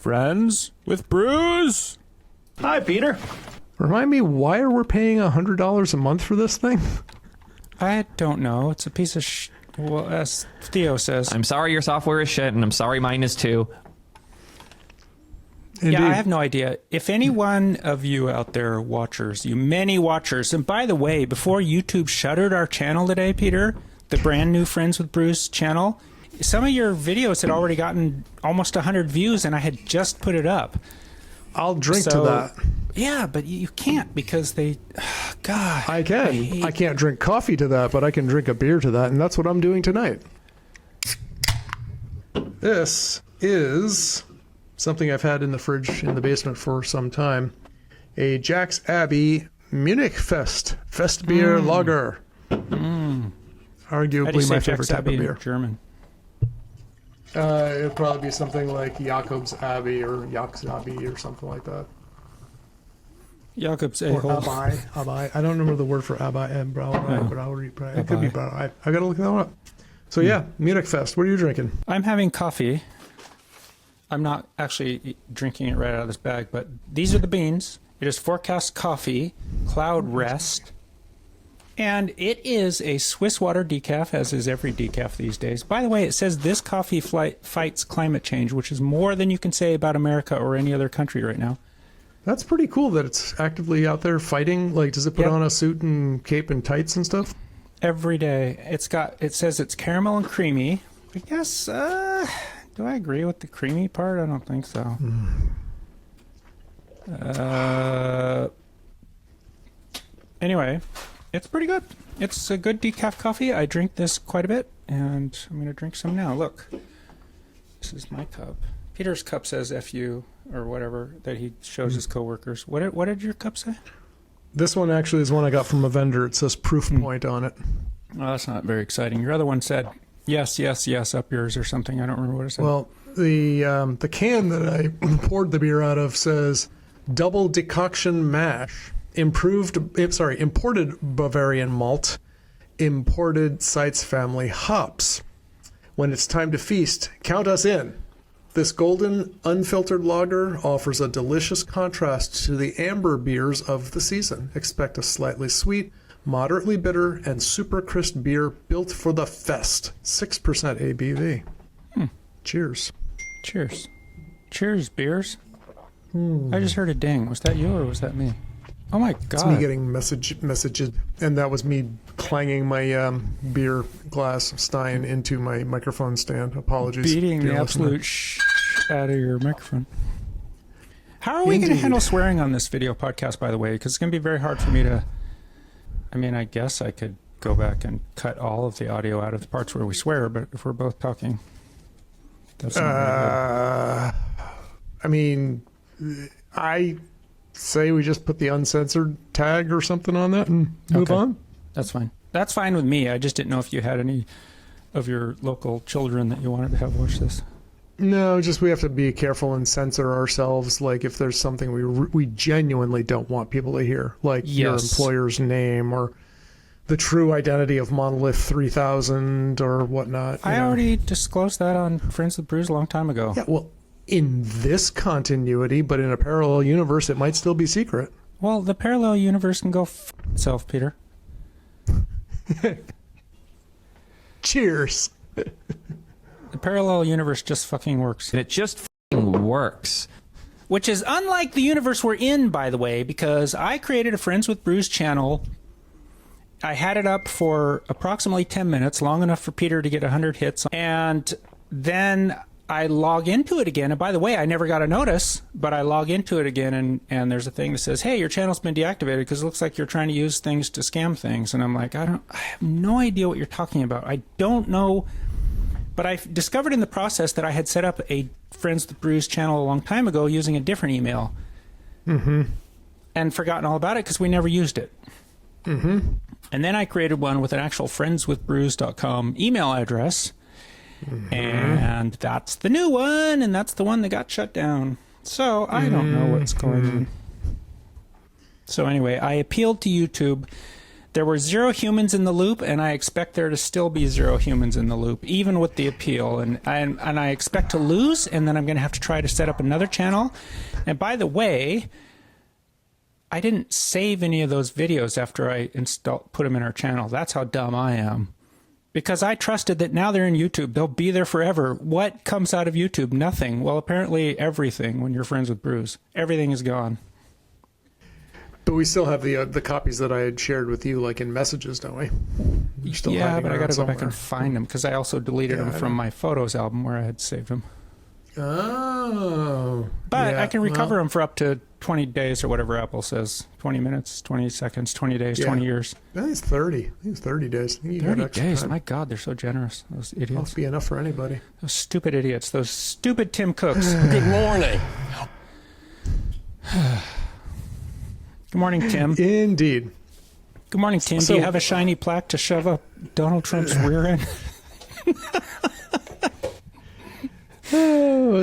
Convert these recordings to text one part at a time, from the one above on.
Friends with Brews. Hi, Peter. Remind me, why are we paying $100 a month for this thing? I don't know. It's a piece of well, as Theo says. I'm sorry your software is shit, and I'm sorry mine is too. Indeed. Yeah, I have no idea. If any one of you out there watchers, you many watchers, and by the way, before YouTube shuttered our channel today, Peter, the brand new Friends with Brews channel, some of your videos had already gotten almost 100 views, and I had just put it up. I'll drink to that. Yeah, but you can't because they... God. I can. I can't drink coffee to that, but I can drink a beer to that, and that's what I'm doing tonight. This is something I've had in the fridge in the basement for some time. A Jack's Abbey Munich Fest beer lager. Arguably my favorite type of beer. German. It'd probably be something like Jakob's Abbey or Jacques Abbey or something like that. Jakob's Or Abai. I don't remember the word for Abai and Brauerei. It could be Brauerei. I gotta look that one up. So yeah, Munich Fest. What are you drinking? I'm having coffee. I'm not actually drinking it right out of this bag, but these are the beans. It is Forecast Coffee, Cloud Rest. And it is a Swiss water decaf, as is every decaf these days. By the way, it says this coffee fights climate change, which is more than you can say about America or any other country right now. That's pretty cool that it's actively out there fighting. Like, does it put on a suit and cape and tights and stuff? Every day. It says it's caramel and creamy. I guess, do I agree with the creamy part? I don't think so. Anyway, it's pretty good. It's a good decaf coffee. I drink this quite a bit, and I'm going to drink some now. Look, this is my cup. Peter's cup says FU or whatever that he shows his coworkers. What did your cup say? This one actually is one I got from a vendor. It says proof point on it. Well, that's not very exciting. Your other one said yes, yes, yes up yours or something. I don't remember what it said. Well, the can that I poured the beer out of says double decoction mash, imported Bavarian malt, imported Seitz family hops. When it's time to feast, count us in. This golden, unfiltered lager offers a delicious contrast to the amber beers of the season. Expect a slightly sweet, moderately bitter, and super crisp beer built for the fest. 6% ABV. Cheers. Cheers. Cheers, beers. I just heard a ding. Was that you or was that me? Oh my God. It's me getting messages, and that was me clanging my beer glass stein into my microphone stand. Apologies. Beating the absolute out of your microphone. How are we going to handle swearing on this video podcast, by the way? Because it's going to be very hard for me to... I mean, I guess I could go back and cut all of the audio out of the parts where we swear, but if we're both talking... That's not really good. I mean, I say we just put the uncensored tag or something on that and move on. That's fine. That's fine with me. I just didn't know if you had any of your local children that you wanted to have watch this. No, just we have to be careful and censor ourselves. Like if there's something we genuinely don't want people to hear, like your employer's name or the true identity of Monolith 3000 or whatnot. I already disclosed that on Friends with Brews a long time ago. Yeah, well, in this continuity, but in a parallel universe, it might still be secret. Well, the parallel universe can go f itself, Peter. Cheers. The parallel universe just fucking works. And it just fucking works. Which is unlike the universe we're in, by the way, because I created a Friends with Brews channel. I had it up for approximately 10 minutes, long enough for Peter to get 100 hits. And then I log into it again. And by the way, I never got a notice, but I log into it again, and there's a thing that says, hey, your channel's been deactivated because it looks like you're trying to use things to scam things. And I'm like, I have no idea what you're talking about. I don't know. But I discovered in the process that I had set up a Friends with Brews channel a long time ago using a different email. And forgotten all about it because we never used it. And then I created one with an actual friendswithbrews.com email address. And that's the new one, and that's the one that got shut down. So I don't know what's going on. So anyway, I appealed to YouTube. There were 0 humans in the loop, and I expect there to still be 0 humans in the loop, even with the appeal. And I expect to lose, and then I'm going to have to try to set up another channel. And by the way, I didn't save any of those videos after I put them in our channel. That's how dumb I am. Because I trusted that now they're in YouTube. They'll be there forever. What comes out of YouTube? Nothing. Well, apparently everything when you're friends with Brews. Everything is gone. But we still have the copies that I had shared with you, like in messages, don't we? Yeah, but I got to go back and find them because I also deleted them from my photos album where I had saved them. Oh. But I can recover them for up to 20 days or whatever Apple says. 20 minutes, 20 seconds, 20 days, 20 years. I think it's 30. I think it's 30 days. 30 days? Time. My God, they're so generous. Those idiots. Must be enough for anybody. Those stupid idiots. Those stupid Tim Cooks. Good morning. Good morning, Tim. Indeed. Good morning, Tim. Do you have a shiny plaque to shove up Donald Trump's rear end?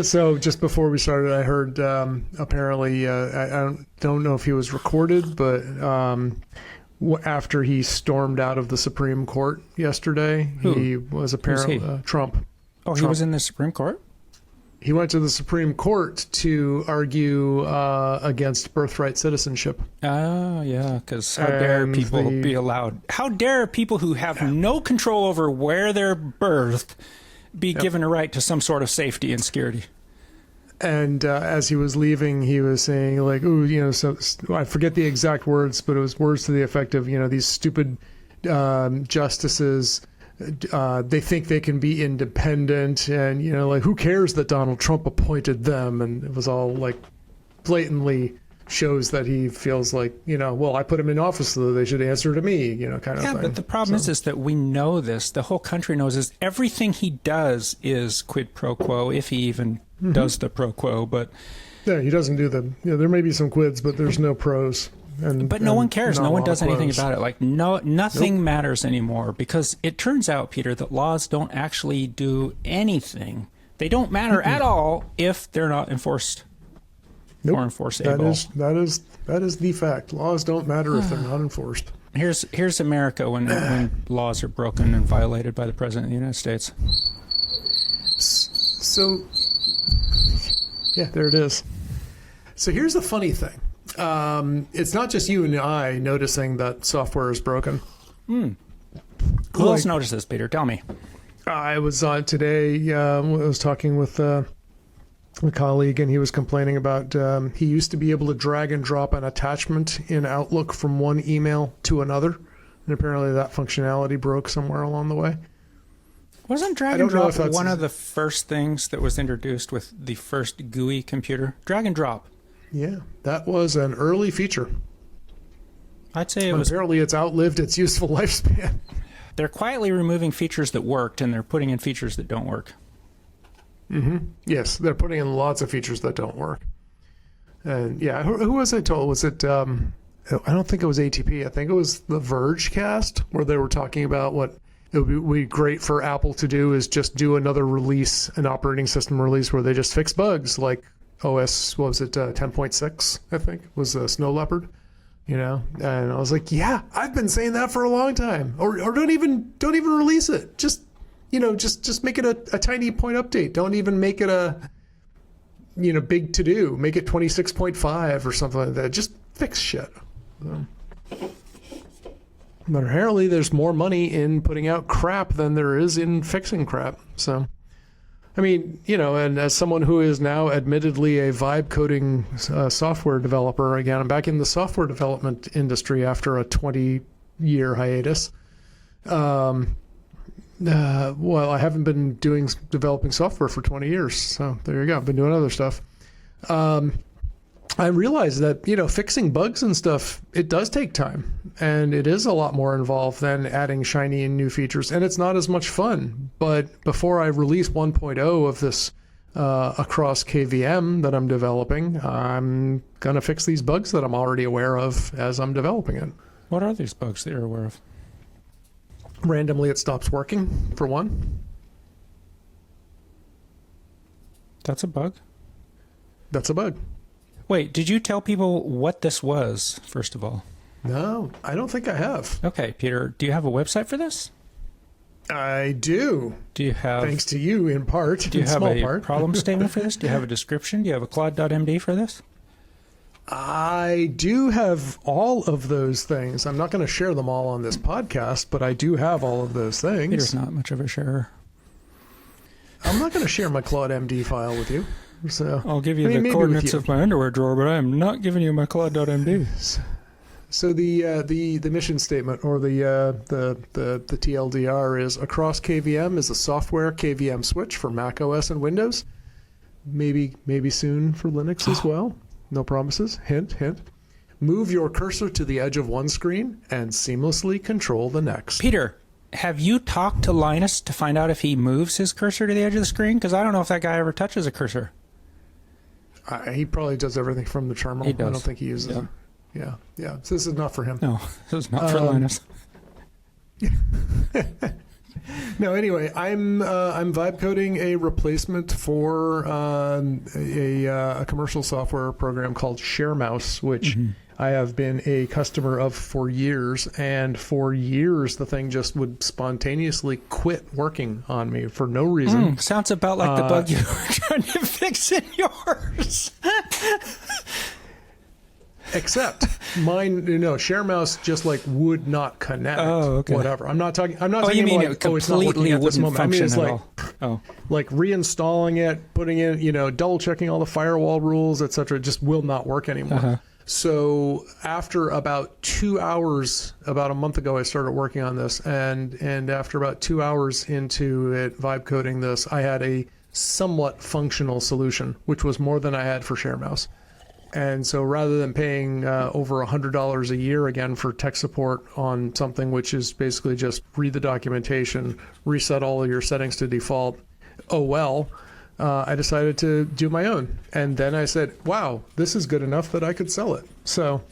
So just before we started, I heard apparently, I don't know if he was recorded, but after he stormed out of the Supreme Court yesterday, he was apparently Trump. Oh, he was in the Supreme Court? He went to the Supreme Court to argue against birthright citizenship. Oh, yeah, because how dare people be allowed? How dare people who have no control over where they're birthed be given a right to some sort of safety and security? And as he was leaving, he was saying, like, "Ooh, you know," so I forget the exact words, but it was words to the effect of, you know, these stupid justices. They think they can be independent, and, you know, like, who cares that Donald Trump appointed them? And it was all like blatantly shows that he feels like, you know, well, I put him in office so they should answer to me, you know, kind of thing. Yeah, but the problem is that we know this. The whole country knows this. Everything he does is quid pro quo, if he even does the pro quo. But yeah, he doesn't do the. You know, there may be some quids, but there's no pros. But no one cares. No one does anything about it. Like nothing matters anymore, because it turns out, Peter, that laws don't actually do anything. They don't matter at all if they're not enforced. Nope. Or enforceable. That is the fact. Laws don't matter if they're not enforced. Here's America when laws are broken and violated by the President of the United States. So, yeah, there it is. So here's the funny thing. It's not just you and I noticing that software is broken. Who else noticed this, Peter? Tell me. I was on today. I was talking with a colleague, and he was complaining about he used to be able to drag and drop an attachment in Outlook from one email to another, and apparently that functionality broke somewhere along the way. Wasn't drag and drop one of the first things that was introduced with the first GUI computer? Drag and drop. Yeah, that was an early feature. I'd say it was. Apparently it's outlived its useful lifespan. They're quietly removing features that worked, and they're putting in features that don't work. Yes, they're putting in lots of features that don't work. And yeah, who was I told? Was it, I don't think it was ATP. I think it was the Vergecast, where they were talking about what it would be great for Apple to do is just do another release, an operating system release where they just fix bugs, like OS, what was it, 10.6, I think, was Snow Leopard, you know? And I was like, yeah, I've been saying that for a long time. Or don't even release it. Just, you know, just make it a tiny point update. Don't even make it a, you know, big to do. Make it 26.5 or something like that. Just fix shit. But apparently there's more money in putting out crap than there is in fixing crap. So, I mean, you know, and as someone who is now admittedly a vibe coding software developer, again, I'm back in the software development industry after a 20-year hiatus. Well, I haven't been developing software for 20 years, so there you go. I've been doing other stuff. I realized that, you know, fixing bugs and stuff, it does take time, and it is a lot more involved than adding shiny and new features, and it's not as much fun. But before I release 1.0 of this AcrossKM that I'm developing, I'm going to fix these bugs that I'm already aware of as I'm developing it. What are these bugs that you're aware of? Randomly, it stops working, for one. That's a bug? That's a bug. Wait, did you tell people what this was, first of all? No, I don't think I have. Okay, Peter, do you have a website for this? I do. Do you have... Thanks to you, in part. Do you have small a part. problem statement for this? Do you have a description? Do you have a Claude.md for this? I do have all of those things. I'm not going to share them all on this podcast, but I do have all of those things. Peter's not much of a sharer. I'm not going to share my Claude MD file with you. So I'll give you I mean, the maybe coordinates with of my underwear drawer, but I am not giving you my Claude.md. So the mission statement, or the TLDR, is AcrossKM is a software KVM switch for macOS and Windows. Maybe soon for Linux as well. No promises. Hint, hint. Move your cursor to the edge of one screen and seamlessly control the next. Peter, have you talked to Linus to find out if he moves his cursor to the edge of the screen? Because I don't know if that guy ever touches a cursor. He probably does everything from the terminal. He does. I don't think he uses it. Yeah. So this is not for him. No, this is not for Linus. No, anyway, I'm vibe coding a replacement for a commercial software program called ShareMouse, which I have been a customer of for years. And for years, the thing just would spontaneously quit working on me for no reason. Sounds about like the bug you were trying to fix in yours. Except mine, ShareMouse just like would not connect. Oh, okay. Whatever. I'm not talking. You mean like, it completely at this wouldn't moment. I mean, function it's at all? like reinstalling it, putting in, double checking all the firewall rules, etc. Just will not work anymore. So after about 2 hours, about a month ago, I started working on this, and after about 2 hours into it, vibe coding this, I had a somewhat functional solution, which was more than I had for ShareMouse. And so rather than paying over $100 a year again for tech support on something which is basically just read the documentation, reset all of your settings to default, I decided to do my own. And then I said, wow, this is good enough that I could sell it. So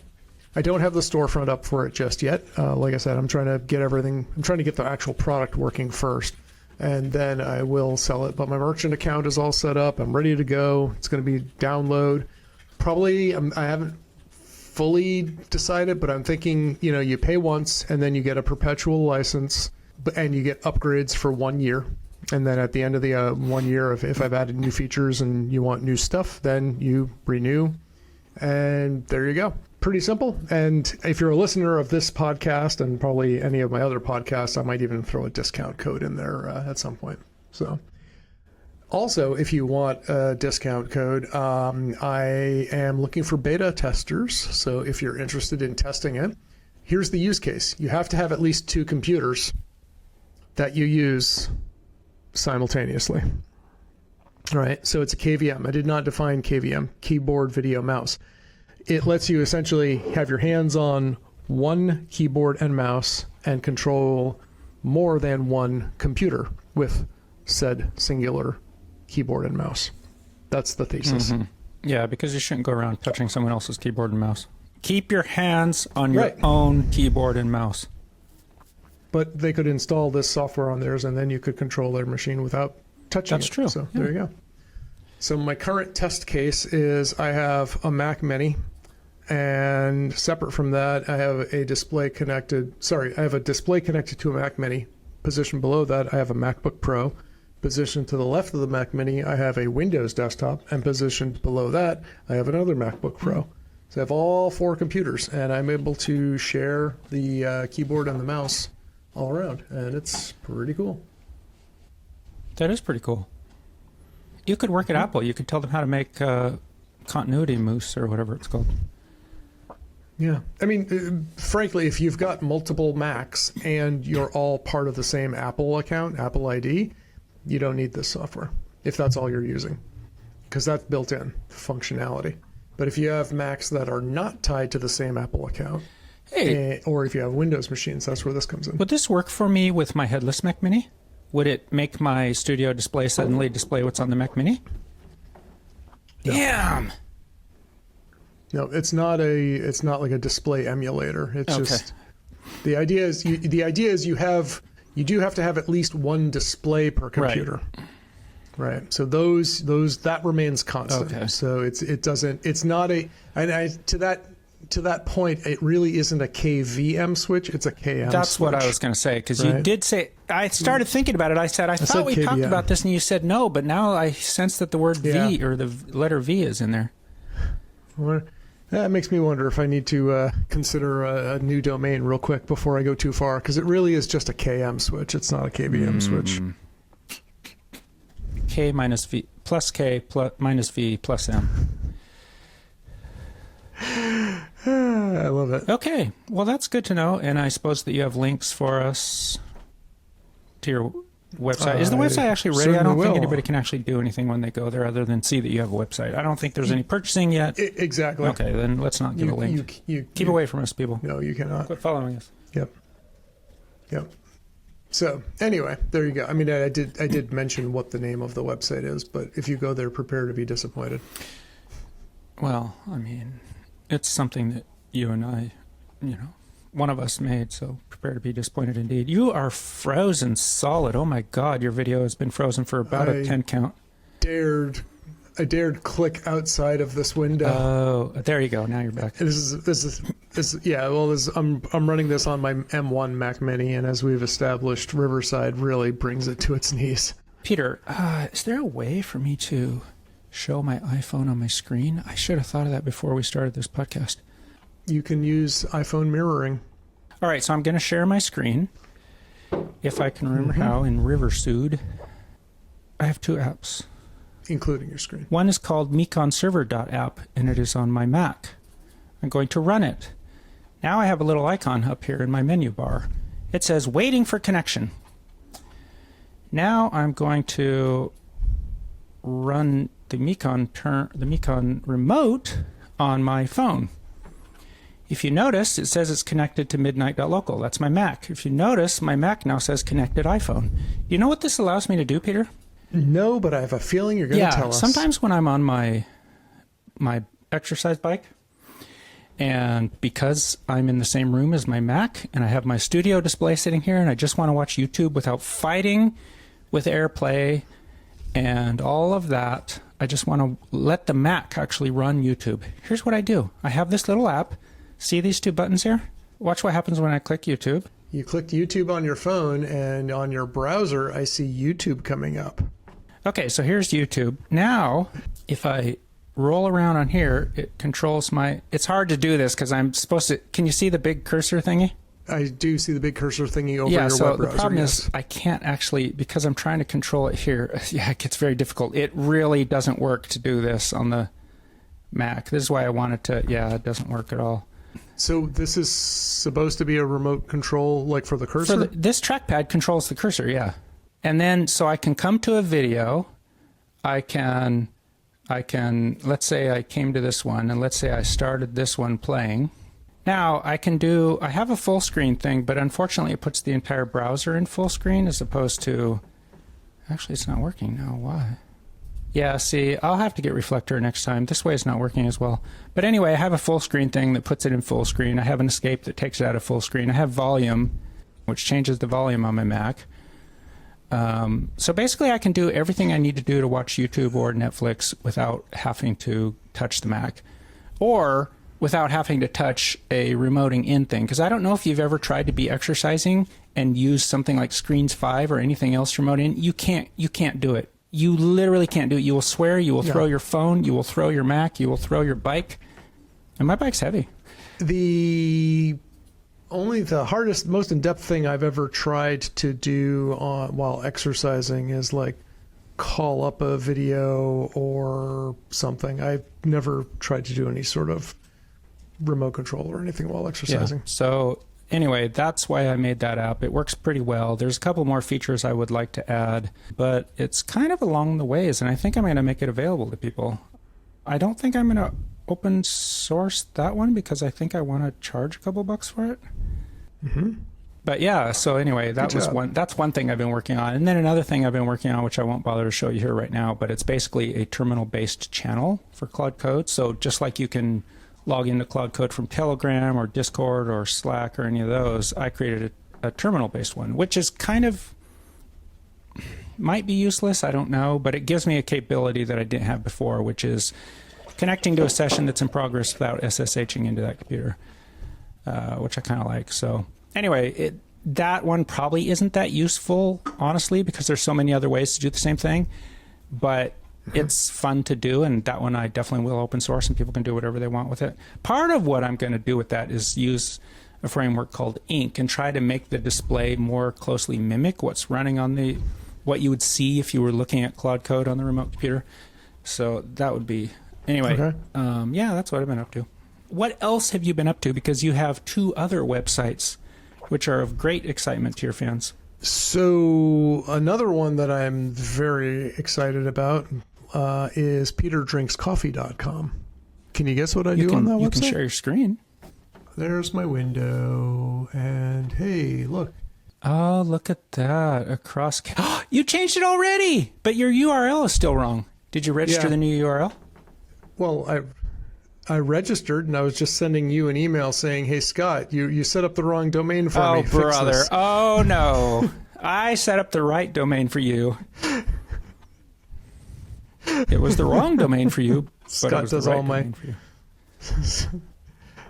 I don't have the storefront up for it just yet. Like I said, I'm trying to get the actual product working first. And then I will sell it. But my merchant account is all set up. I'm ready to go. It's going to be download. Probably, I haven't fully decided, but I'm thinking, you pay once and then you get a perpetual license, and you get upgrades for 1 year. And then at the end of the 1 year, if I've added new features and you want new stuff, then you renew. And there you go. Pretty simple. And if you're a listener of this podcast and probably any of my other podcasts, I might even throw a discount code in there at some point. So. Also, if you want a discount code, I am looking for beta testers. So if you're interested in testing it, here's the use case. You have to have at least 2 computers that you use simultaneously. All right, so it's a KVM. I did not define KVM, keyboard, video, mouse. It lets you essentially have your hands on one keyboard and mouse and control more than one computer with said singular keyboard and mouse. That's the thesis. Yeah, because you shouldn't go around touching someone else's keyboard and mouse. Keep your hands on your own keyboard and mouse. But they could install this software on theirs, and then you could control their machine without touching it. That's true. So there you go. So my current test case is I have a Mac Mini, and separate from that, I have a display connected to a Mac Mini. Positioned below that, I have a MacBook Pro. Positioned to the left of the Mac Mini, I have a Windows desktop, and positioned below that, I have another MacBook Pro. So I have all 4 computers, and I'm able to share the keyboard and the mouse all around, and it's pretty cool. That is pretty cool. You could work at Apple. You could tell them how to make continuity mousse or whatever it's called. Yeah. I mean, frankly, if you've got multiple Macs and you're all part of the same Apple account, Apple ID, you don't need this software if that's all you're using, because that's built in functionality. But if you have Macs that are not tied to the same Apple account, or if you have Windows machines, that's where this comes in. Would this work for me with my headless Mac Mini? Would it make my studio display suddenly display what's on the Mac Mini? No. Damn! No, it's not like a display emulator. It's just the idea is you do have to have at least one display per computer. Right. So those that remains constant. Okay. So it's not a, and to to that point, it really isn't a KVM switch, it's a KM That's switch. what I was going to say, because Right. you did say, I started thinking about it. I said, I thought we talked KVM. about this, and you said no, but now I sense that the word Yeah. V or the letter V is in there. Well, that makes me wonder if I need to consider a new domain real quick before I go too far, because it really is just a KM switch. It's not a KVM switch. K minus V, plus K plus, minus V plus M. I love it. Okay, well, that's good to know, and I suppose that you have links for us to your website. Is the website actually ready? I don't certainly think will. anybody can actually do anything when they go there other than see that you have a website. I don't think there's any purchasing yet. Exactly. Okay, then let's not give a link. Keep away from us, people. No, you cannot. Quit following us. Yep. So anyway, there you go. I mean, I did mention what the name of the website is, but if you go there, prepare to be disappointed. Well, I mean, it's something that you and I, one of us made, so prepare to be disappointed indeed. You are frozen solid. Oh my God, your video has been frozen for about a 10 count. I dared click outside of this window. Oh, there you go. Now you're back. This is yeah. Well, I'm running this on my M1 Mac Mini, and as we've established, Riverside really brings it to its knees. Peter, is there a way for me to show my iPhone on my screen? I should have thought of that before we started this podcast. You can use iPhone mirroring. All right, so I'm going to share my screen, if I can remember how, in Riversude. I have two apps. Including your screen. One is called MikanServer.app, and it is on my Mac. I'm going to run it. Now I have a little icon up here in my menu bar. It says waiting for connection. Now I'm going to run the Mikan Remote on my phone. If you notice, it says it's connected to midnight.local. That's my Mac. If you notice, my Mac now says connected iPhone. You know what this allows me to do, Peter? No, but I have a feeling you're going to tell us. Sometimes when I'm on my exercise bike, and because I'm in the same room as my Mac, and I have my studio display sitting here, and I just want to watch YouTube without fighting with AirPlay and all of that, I just want to let the Mac actually run YouTube. Here's what I do. I have this little app. See these two buttons here? Watch what happens when I click YouTube. You clicked YouTube on your phone, and on your browser, I see YouTube coming up. Okay, so here's YouTube. Now, if I roll around on here, it controls my... It's hard to do this because I'm supposed to... Can you see the big cursor thingy? I do see the big cursor thingy over your web browser. Yeah, so the problem is I can't actually... Because I'm trying to control it here, yeah, it gets very difficult. It really doesn't work to do this on the Mac. This is why I wanted to... Yeah, it doesn't work at all. So this is supposed to be a remote control, like for the cursor? This trackpad controls the cursor, yeah. And then, so I can come to a video. I can, let's say I came to this one, and let's say I started this one playing. Now, I have a full screen thing, but unfortunately it puts the entire browser in full screen as opposed to, actually it's not working now, why? Yeah, see, I'll have to get Reflector next time. This way it's not working as well. But anyway, I have a full screen thing that puts it in full screen. I have an escape that takes it out of full screen. I have volume, which changes the volume on my Mac. So basically I can do everything I need to do to watch YouTube or Netflix without having to touch the Mac. Or without having to touch a remoting in thing. Because I don't know if you've ever tried to be exercising and use something like Screens 5 or anything else remote in. You can't do it. You literally can't do it. You will swear, you will throw your phone, you will throw your Mac, you will throw your bike. And my bike's heavy. The hardest, most in-depth thing I've ever tried to do while exercising is like call up a video or something. I've never tried to do any sort of remote control or anything while exercising. Yeah. So anyway, that's why I made that app. It works pretty well. There's a couple more features I would like to add, but it's kind of along the ways, and I think I'm going to make it available to people. I don't think I'm going to open source that one because I think I want to charge a couple bucks for it. But yeah, so anyway, that's one thing I've been working on. And then another thing I've been working on, which I won't bother to show you here right now, but it's basically a terminal-based channel for Claude Code. So just like you can log into Claude Code from Telegram or Discord or Slack or any of those, I created a terminal-based one, which is kind of, might be useless, I don't know, but it gives me a capability that I didn't have before, which is connecting to a session that's in progress without SSHing into that computer, which I kind of like. So anyway, that one probably isn't that useful, honestly, because there's so many other ways to do the same thing. But it's fun to do, and that one I definitely will open source, and people can do whatever they want with it. Part of what I'm going to do with that is use a framework called Ink and try to make the display more closely mimic what's running on what you would see if you were looking at Claude code on the remote computer. So that would be anyway. Okay. Yeah, that's what I've been up to. What else have you been up to? Because you have 2 other websites which are of great excitement to your fans. So another one that I'm very excited about is peterdrinkscoffee.com. Can you guess what I do on that website? You can share your screen. There's my window, and hey, look. Oh, look at that. AcrossKM. You changed it already, but your URL is still wrong. Did you register the new URL? Well, I registered, and I was just sending you an email saying, hey, Scott, you set up the wrong domain for me. Oh, brother. Oh, no. I set up the right domain for you. It was the wrong domain for you, but it was the right domain for you.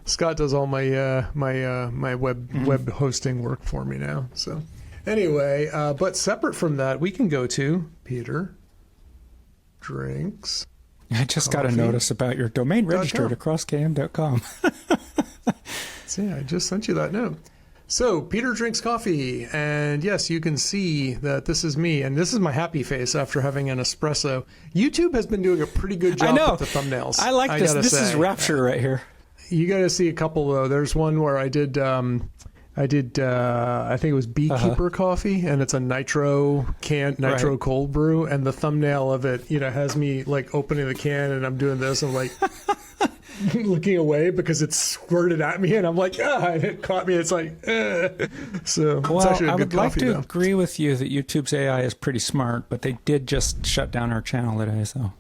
Scott does all my my web hosting work for me now. So anyway, but separate from that, we can go to Peter Drinks. I just got a notice about your domain registered at AcrossKM.com. See, I just sent you that note. So, Peter Drinks Coffee, and yes, you can see that this is me, and this is my happy face after having an espresso. YouTube has been doing a pretty good job with the thumbnails. I like this. This is rapture right here. You got to see a couple, though. There's one where I did I think it was Beekeeper coffee, and it's a nitro cold brew, and the thumbnail of it, has me like opening the can, and I'm doing this, and like looking away because it squirted at me, and I'm like, and it caught me. It's like, so it's actually a good coffee. I would like to agree with you that YouTube's AI is pretty smart, but they did just shut down our channel today, so.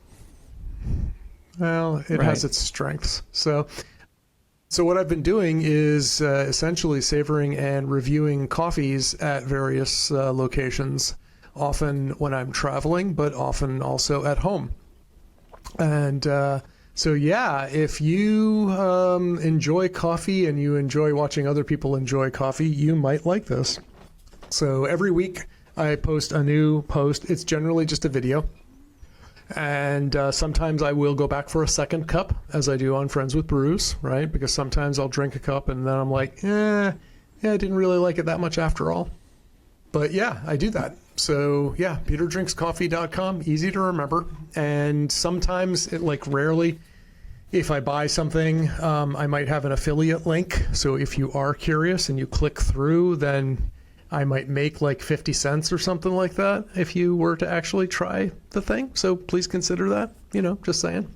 Well, it has its strengths, So what I've been doing is essentially savoring and reviewing coffees at various locations, often when I'm traveling, but often also at home. And so, yeah, if you enjoy coffee and you enjoy watching other people enjoy coffee, you might like this. So every week I post a new post. It's generally just a video. And sometimes I will go back for a second cup, as I do on Friends with Brews, right? Because sometimes I'll drink a cup and then I'm like, I didn't really like it that much after all. But yeah, I do that. So yeah, peterdrinkscoffee.com, easy to remember. And sometimes, rarely, if I buy something, I might have an affiliate link. So if you are curious and you click through, then I might make like 50 cents or something like that if you were to actually try the thing. So please consider that, just saying.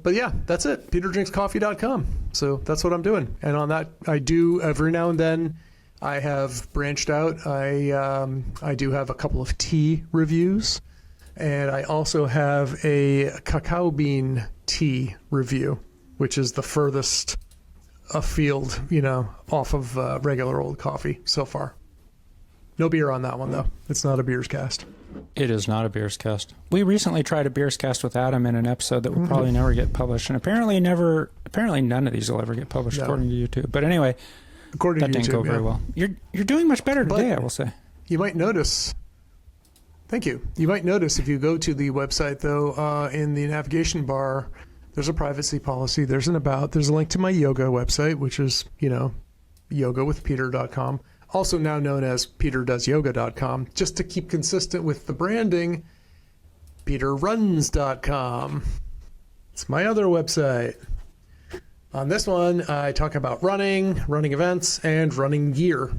But yeah, that's it. peterdrinkscoffee.com. So that's what I'm doing. And on that, I do every now and then, I have branched out. I do have a couple of tea reviews, and I also have a cacao bean tea review, which is the furthest afield, off of regular old coffee so far. No beer on that one, though. It's not a beers cast. It is not a beers cast. We recently tried a beers cast with Adam in an episode that will probably never get published, and apparently none of these will ever get published according to YouTube. But anyway, that didn't go very well. You're doing much better today, I will say. You might notice. Thank you. You might notice if you go to the website, though, in the navigation bar, there's a privacy policy. There's an about. There's a link to my yoga website, which is yogawithpeter.com. Also now known as peterdoesyoga.com, just to keep consistent with the branding, peterruns.com. It's my other website. On this one, I talk about running events, and running gear.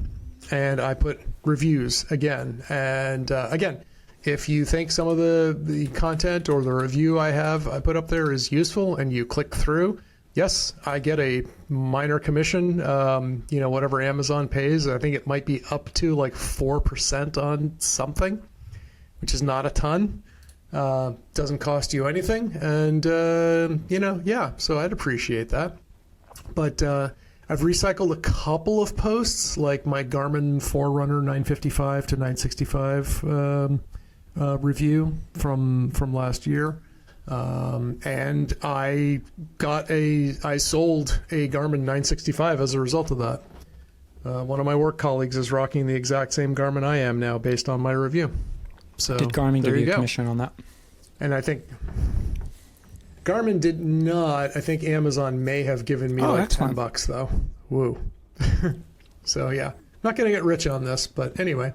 And I put reviews again. And again, if you think some of the content or the review I put up there is useful and you click through, yes, I get a minor commission, whatever Amazon pays. I think it might be up to like 4% on something, which is not a ton. Doesn't cost you anything. And, so I'd appreciate that. But I've recycled a couple of posts, like my Garmin Forerunner 955 to 965 review from last year. And I sold a Garmin 965 as a result of that. One of my work colleagues is rocking the exact same Garmin I am now based on my review. So Did Garmin give you a commission on that? And I think Garmin did not. I think Amazon may have given me like excellent. $10 though. Woo. So yeah, not going to get rich on this, but anyway,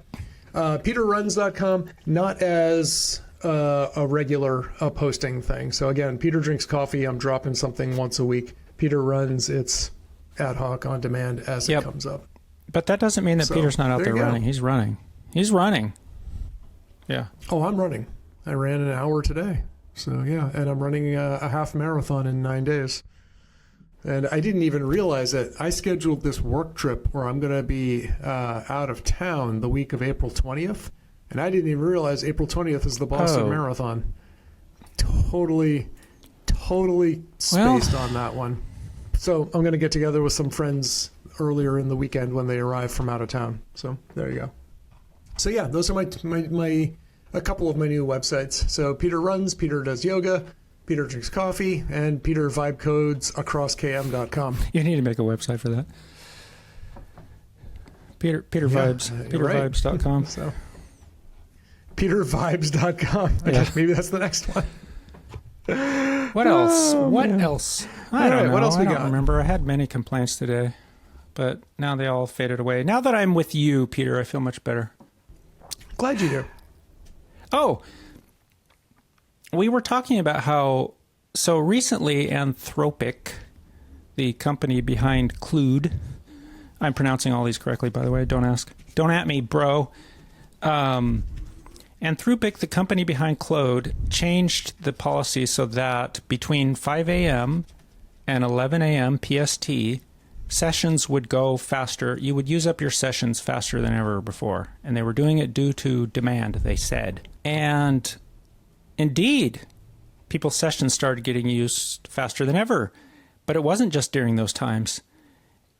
peterruns.com, not as a regular posting thing. So again, Peter drinks coffee. I'm dropping something once a week. Peter runs. It's ad hoc on demand as it comes up. But that doesn't mean that Peter's not out there running. He's running. He's running. Yeah. Oh, I'm running. I ran an hour today. So yeah, and I'm running a half marathon in 9 days. And I didn't even realize it. I scheduled this work trip where I'm going to be out of town the week of April 20th. And I didn't even realize April 20th is the Boston Marathon. Totally spaced on that one. So I'm going to get together with some friends earlier in the weekend when they arrive from out of town. So there you go. So yeah, those are my a couple of my new websites. So Peter runs, Peter does yoga, Peter drinks coffee, and Peter vibe codes AcrossKM.com. You need to make a website for that. Peter Vibes. PeterVibes.com. So PeterVibes.com. Yeah. Maybe that's the next one. What else? What man. else? I don't know. What else we I don't got? remember. I had many complaints today, but now they all faded away. Now that I'm with you, Peter, I feel much better. Glad you do. Oh, we were talking about how, so recently Anthropic, the company behind Claude, I'm pronouncing all these correctly, by the way, don't ask. Don't at me, bro. Anthropic, the company behind Claude, changed the policy so that between 5 a.m. and 11 a.m. PST, sessions would go faster. You would use up your sessions faster than ever before. And they were doing it due to demand, they said. And indeed, people's sessions started getting used faster than ever. But it wasn't just during those times.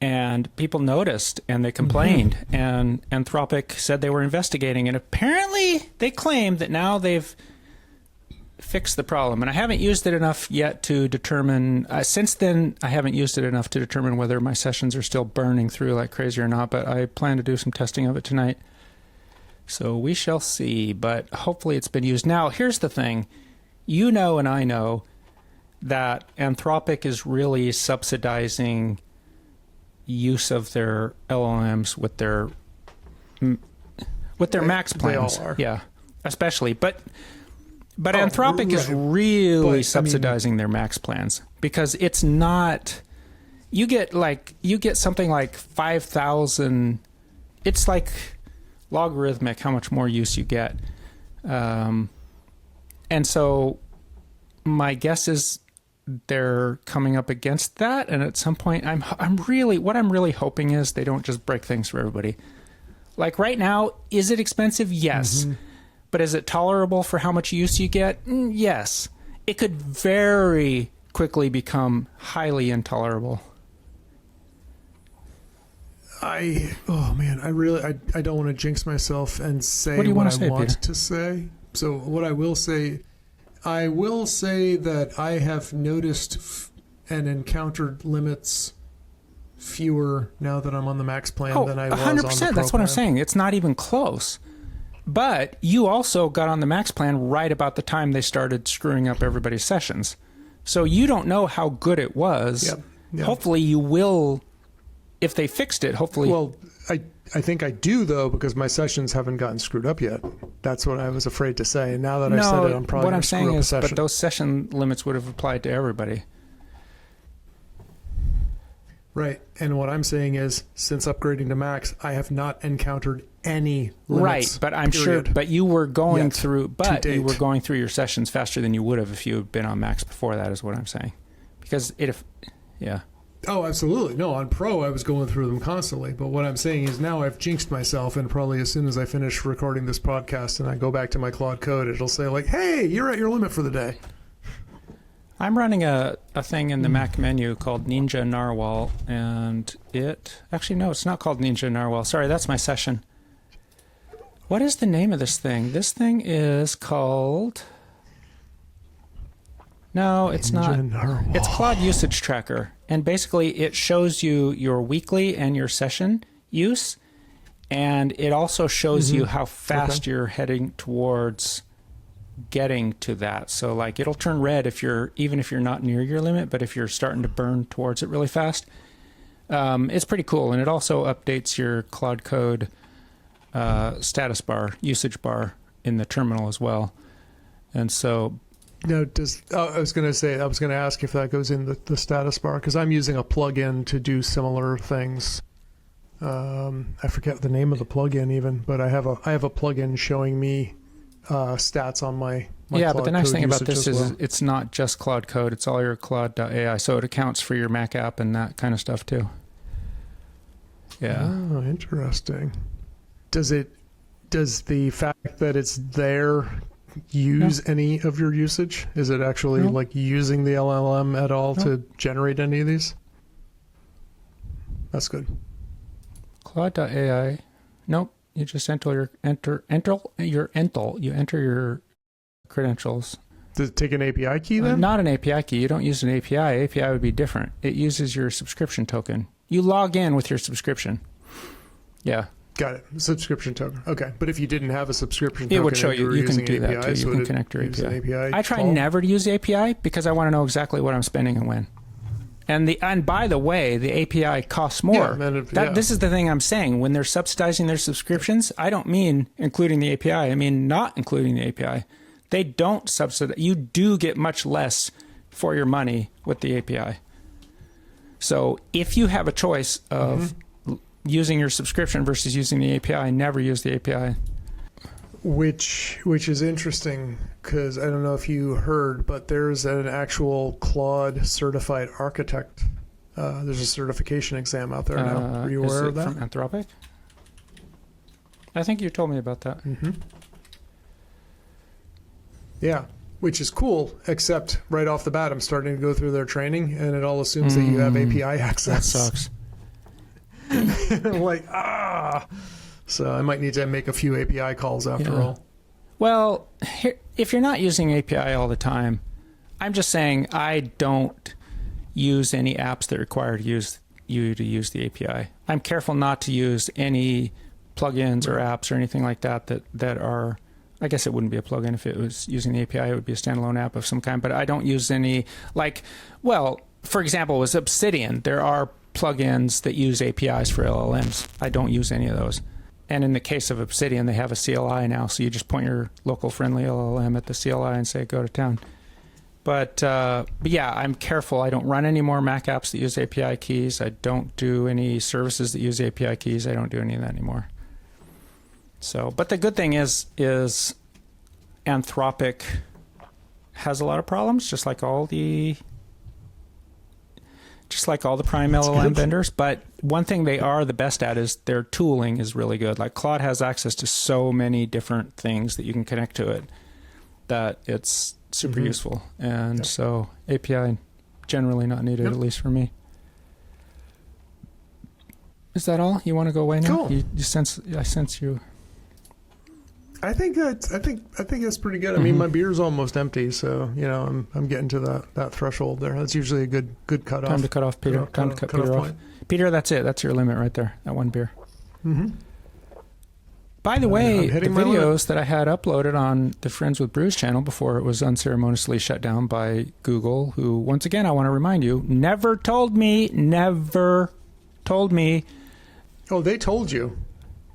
And people noticed and they complained. Mm-hmm. And Anthropic said they were investigating. And apparently they claim that now they've fixed the problem. And I haven't used it enough yet to determine, since then, I haven't used it enough to determine whether my sessions are still burning through like crazy or not. But I plan to do some testing of it tonight. So we shall see. But hopefully it's been used. Now, here's the thing. You know and I know that Anthropic is really subsidizing use of their LLMs with their max plans. They all are. Yeah, especially. But Anthropic is really subsidizing their max plans because it's not. You get something like 5,000. It's like logarithmic how much more use you get, and so my guess is they're coming up against that, and at some point what I'm really hoping is they don't just break things for everybody. Like right now, is it expensive? Yes. Mm-hmm. But is it tolerable for how much use you get? Yes. It could very quickly become highly intolerable. I don't want to jinx myself and say what I want to say. So what I will say that I have noticed and encountered limits fewer now that I'm on the max plan than I was 100%, on the pro that's what plan. I'm saying. It's not even close. But you also got on the max plan right about the time they started screwing up everybody's sessions. So you don't know how good it was. Yep. Hopefully you will, if they fixed it, hopefully. Well, I think I do, though, because my sessions haven't gotten screwed up yet. That's what I was afraid to say. And now that I said it, I'm probably going to screw up a session. But those session limits would have applied to everybody. Right. And what I'm saying is, since upgrading to Max, I have not encountered any limits. Right, but I'm sure. But you were going through. You were going through your sessions faster than you would have if you had been on Max before that. Is what I'm saying. Because yeah. Oh, absolutely. No, on Pro, I was going through them constantly. But what I'm saying is now I've jinxed myself, and probably as soon as I finish recording this podcast and I go back to my Claude code, it'll say like, "Hey, you're at your limit for the day." I'm running a thing in the Mac menu called Ninja Narwhal, and it's not called Ninja Narwhal. Sorry, that's my session. What is the name of this thing? This thing is called No, it's not. Engine. It's Claude-Usage-Tracker. And basically, it shows you your weekly and your session use. And it also shows you how fast you're heading towards getting to that. So like it'll turn red even if you're not near your limit, but if you're starting to burn towards it really fast. It's pretty cool. And it also updates your Cloud Code status bar, usage bar in the terminal as well. And so... Now, I was going to ask if that goes in the status bar, because I'm using a plugin to do similar things. I forget the name of the plugin even, but I have a plugin showing me stats on my yeah, Claude but the nice Code thing about usage this as is well. it's not just Claude Code, it's all your Claude AI, so it accounts for your Mac app and that kind of stuff too. Yeah. Oh, interesting. Does the fact that it's there use any of your usage? Is it actually like using the LLM at all to generate any of these? That's good. Claude AI. Nope. You just enter your credentials. Does it take an API key then? Not an API key. You don't use an API. API would be different. It uses your subscription token. You log in with your subscription. Yeah. Got it. Subscription token. Okay. But if you didn't have a subscription token, It would show you. You can do that API, too. You can connect your use an API. I try call? never to use the API because I want to know exactly what I'm spending and when. And by the way, the API costs more. This is the thing I'm saying. When they're subsidizing their subscriptions, I don't mean including the API. I mean not including the API. They don't subsidize. You do get much less for your money with the API. So if you have a choice of using your subscription versus using the API, never use the API. Which is interesting because I don't know if you heard, but there's an actual Claude certified architect. There's a certification exam out there now. Are you aware of that? From Anthropic? I think you told me about that. Yeah, which is cool, except right off the bat, I'm starting to go through their training, and it all assumes that you have API access. That sucks. I'm like, So I might need to make a few API calls after all. Well, if you're not using API all the time, I'm just saying I don't use any apps that require you to use the API. I'm careful not to use any plugins or apps or anything like that are... I guess it wouldn't be a plugin if it was using the API. It would be a standalone app of some kind. But I don't use any, for example, with Obsidian, there are plugins that use APIs for LLMs. I don't use any of those. And in the case of Obsidian, they have a CLI now. So you just point your local friendly LLM at the CLI and say, go to town. But yeah, I'm careful. I don't run any more Mac apps that use API keys. I don't do any services that use API keys. I don't do any of that anymore. So, but the good thing is Anthropic has a lot of problems, just like all the prime LLM vendors. But one thing they are the best at is their tooling is really good. Like Claude has access to so many different things that you can connect to it that it's super useful. And so API generally not needed, at least for me. Is that all? You want to go away now? Cool. I sense you. I think that's pretty good. I mean, my beer's almost empty, so I'm getting to that threshold there. That's usually a good cutoff. Time to cut off Peter. Time to cut Peter off. Peter, that's it. That's your limit right there. That one beer. By the way, the videos that I had uploaded on the Friends with Brews channel before it was unceremoniously shut down by Google, who, once again, I want to remind you, never told me. Oh, they told you.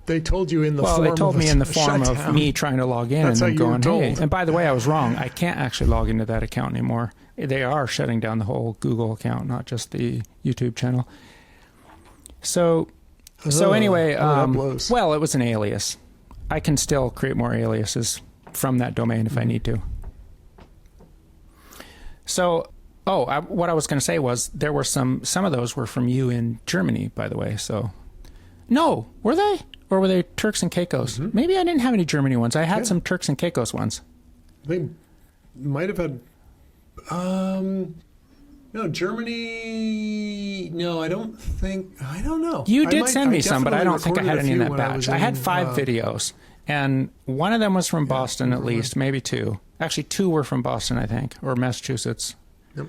They told you in the form. Well, they told me in the form of shutdown. me trying to log in That's and then how you were going, hey. told. And by the way, I was wrong. I can't actually log into that account anymore. They are shutting down the whole Google account, not just the YouTube channel. So anyway, well, it was an alias. I can still create more aliases from that domain if I need to. So, what I was going to say was there were some of those were from you in Germany, by the way. So, no, were they? Or were they Turks and Caicos? Maybe I didn't have any Germany ones. I had some Turks and Caicos ones. They might have had... no, Germany... No, I don't know. You did send me some, but I don't think I had any in that when I batch. was I had in, 5 videos, and one of them was from Boston at least, maybe 2. Actually, 2 were from Boston, I think, or Massachusetts. Yep.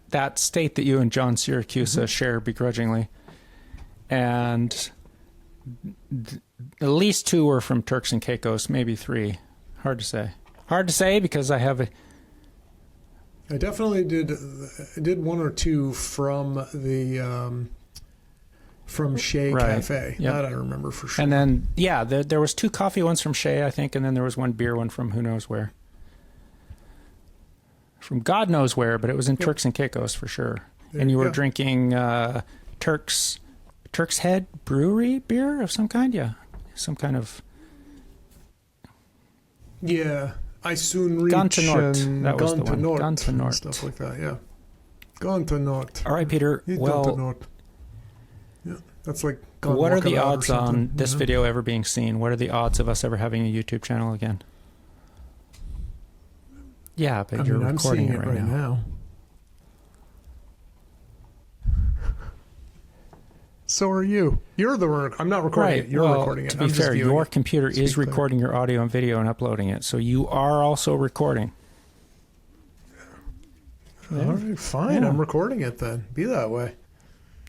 That state that you and John Syracuse share begrudgingly. And at least 2 were from Turks and Caicos, maybe 3. Hard to say. Hard to say because I have I definitely did 1 or 2 from the from Shea Cafe. Yep. That I remember for sure. And then there was 2 coffee ones from Shea, I think, and then there was 1 beer one from who knows where. From God knows where, but it was in Turks and Caicos for sure. And you were drinking Turk's Head Brewery beer of some kind, some kind of. Yeah, I soon reach Gantenort. That was the one. Gantenort. Stuff like that. Yeah, Gantenort. All right, Peter. Well, yeah, that's like. What are the odds on this video ever being seen? What are the odds of us ever having a YouTube channel again? Yeah, but you're recording it right now. So are you. You're the. I'm not recording it. You're recording it. To be fair, your computer is recording your audio and video and uploading it, so you are also recording. All right, fine. Yeah. I'm recording it then. Be that way.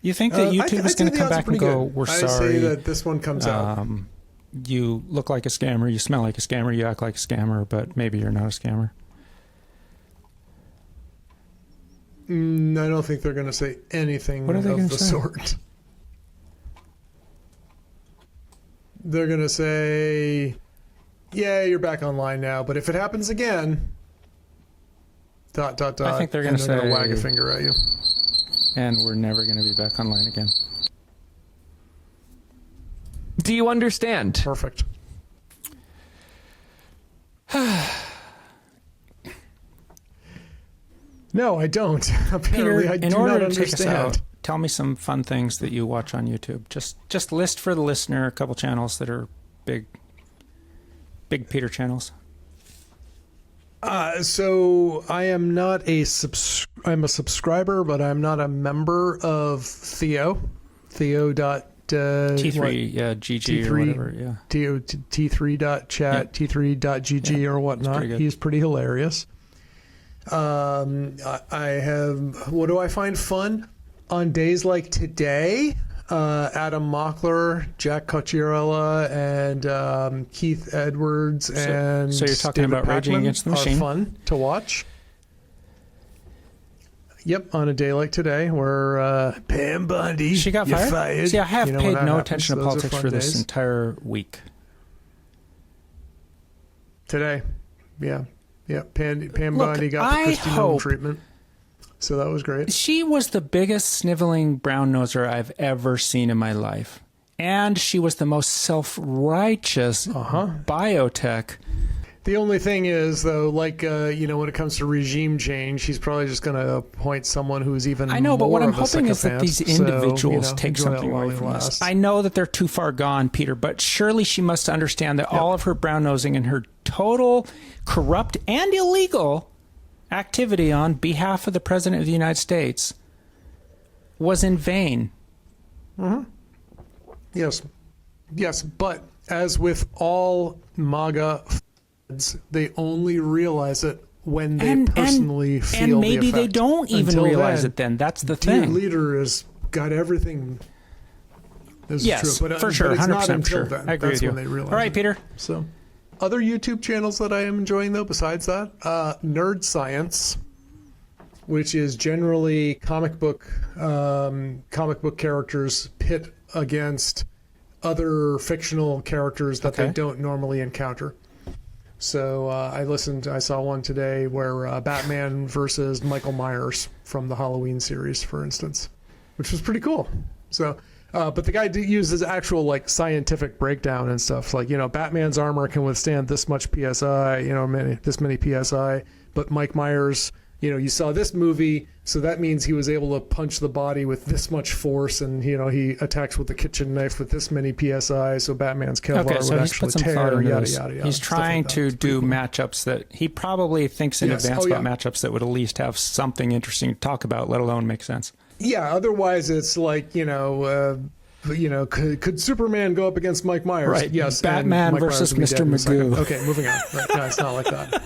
You think that YouTube is going to come back and go, "We're sorry"? I say that this one comes out. You look like a scammer. You smell like a scammer. You act like a scammer, but maybe you're not a scammer. I don't think they're going to say anything of the sort. They're going to say, yeah, you're back online now, but if it happens again, ... I think they're going to say, wag a finger at you. And we're never going to be back online again. Do you understand? Perfect. No, I don't. Apparently, Peter, I do not understand. Take us out, tell me some fun things that you watch on YouTube. Just list for the listener a couple channels that are big Peter channels. So I am not I'm a subscriber, but I'm not a member of Theo. Theo.T3, GG or whatever, yeah. T3.chat, T3.gg or whatnot. He's pretty hilarious. I have, what do I find fun? On days like today, Adam Mockler, Jack Cocchiarella, and Keith Edwards and so you're talking David about Raging Pakman Against the Machine. Are fun to watch. Yep, on a day like today, where Pam Bundy, she got fired. See, I have paid no attention to politics for this days. Entire week. Today, yeah, Pam Bundy got the Christy Nolan treatment. So that was great. She was the biggest sniveling brown noser I've ever seen in my life. And she was the most self-righteous biotech. The only thing is, though, like, when it comes to regime change, he's probably just going to appoint someone who's even more. I know, but what I'm of a hoping is that these individuals take something away from this. I know that they're too far gone, Peter, but surely she must understand that all of her brown nosing and her total corrupt and illegal activity on behalf of the President of the United States was in vain. Mm-hmm. Yes, but as with all MAGA they only realize it when they personally feel and maybe the effect. They don't even realize it then. That's the thing. Dear leader has got everything. This yes, is true, but, for sure, 100% for sure. Then. I agree That's with you. When they realize all right, Peter. So, other YouTube channels that I am enjoying, though, besides that, Nerd Science, which is generally comic book characters pit against other fictional characters that they don't normally encounter. So I saw one today where Batman versus Michael Myers from the Halloween series, for instance, which was pretty cool. So, but the guy uses actual like scientific breakdown and stuff. Like, Batman's armor can withstand this much PSI, this many PSI, but Mike Myers' you saw this movie, so that means he was able to punch the body with this much force, and he attacks with the kitchen knife with this many psi. So Batman's Kevlar Okay, so would he's actually put some tear. thought into Yada this. yada yada. He's trying to do matchups that he probably thinks in advance about matchups that would at least have something interesting to talk about, let alone make sense. Yeah. Otherwise, it's like could Superman go up against Mike Myers? Right. Yes. Batman Mike versus Myers would be Mr. dead in a second. Magoo. Okay, moving on. Right. No, it's not like that.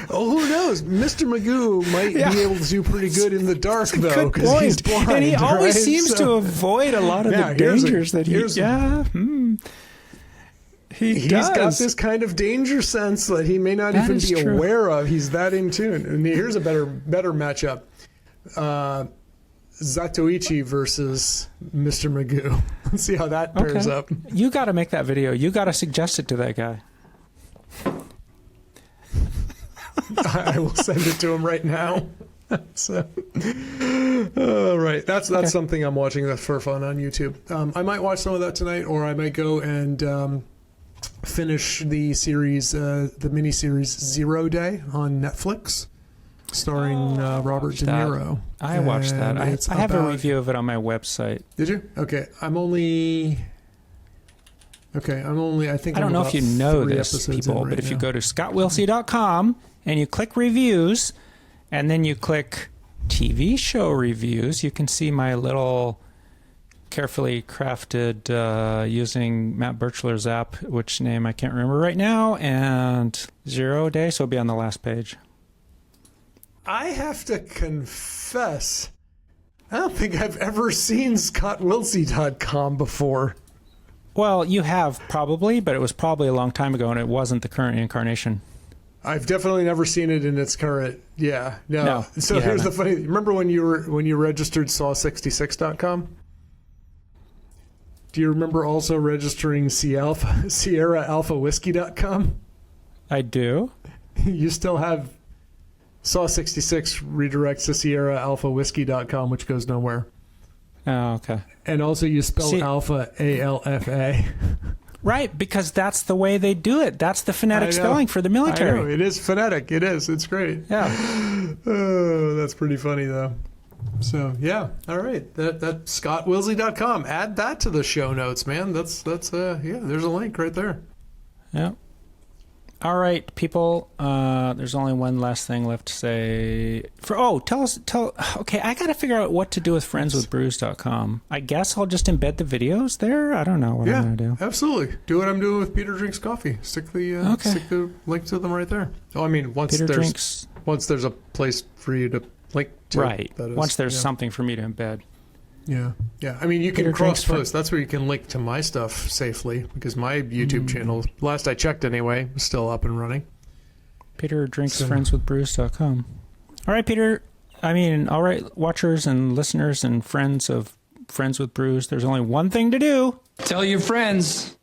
Oh, who knows? Mr. Magoo might be able to do pretty good in the dark, though, because he's blind. And he always right? seems to avoid a lot of the dangers that he... He's got this kind of danger sense that he may not even be aware of. He's that in tune. And here's a better matchup. Zatoichi versus Mr. Magoo. Let's see how that pairs up. You got to make that video. You got to suggest it to that guy. I will send it to him right now. So, right. That's something I'm watching for fun on YouTube. I might watch some of that tonight, or I might go and finish the series, the mini-series 0 Day on Netflix, starring Robert De Niro. I watched that. I have a review of it on my website. Did you? Okay. I think I don't know if you know this, people, but if you go to scottwilsey.com and you click reviews, and then you click TV show reviews, you can see my little carefully crafted using Matt Birchler's app, which name I can't remember right now, and 0 Day, so it'll be on the last page. I have to confess, I don't think I've ever seen scottwilsey.com before. Well, you have probably, but it was probably a long time ago, and it wasn't the current incarnation. I've definitely never seen it in its current. Yeah, no. So haven't. here's the funny. Remember when you registered saw66.com? Do you remember also registering Sierra Alpha Whiskey.com? I do. You still have saw66 redirects to Sierra Alpha Whiskey.com, which goes nowhere. Oh, okay. And also you spell alpha ALFA. Right, because that's the way they do it. That's the phonetic spelling for the military. I know. It is phonetic. It is. It's great. Yeah. Oh, that's pretty funny, though. So, yeah. All right. That's scottwilsey.com. Add that to the show notes, man. That's there's a link right there. Yeah. All right, people. There's only one last thing left to say. Okay, I got to figure out what to do with friendswithbrews.com. I guess I'll just embed the videos there. I don't know what I'm going to do. Absolutely. Do what I'm doing with Peter Drinks Coffee. Stick the link to them right there. Oh, I mean, once there's a place for you to link to. Right. Once there's something for me to embed. Yeah. Yeah. I mean, you can cross-post. That's where you can link to my stuff safely, because my YouTube channel, last I checked anyway, was still up and running. Peter drinks friendswithbrews.com. All right, Peter. All right, watchers and listeners and friends of Friends with Brews, there's only one thing to do. Tell your friends.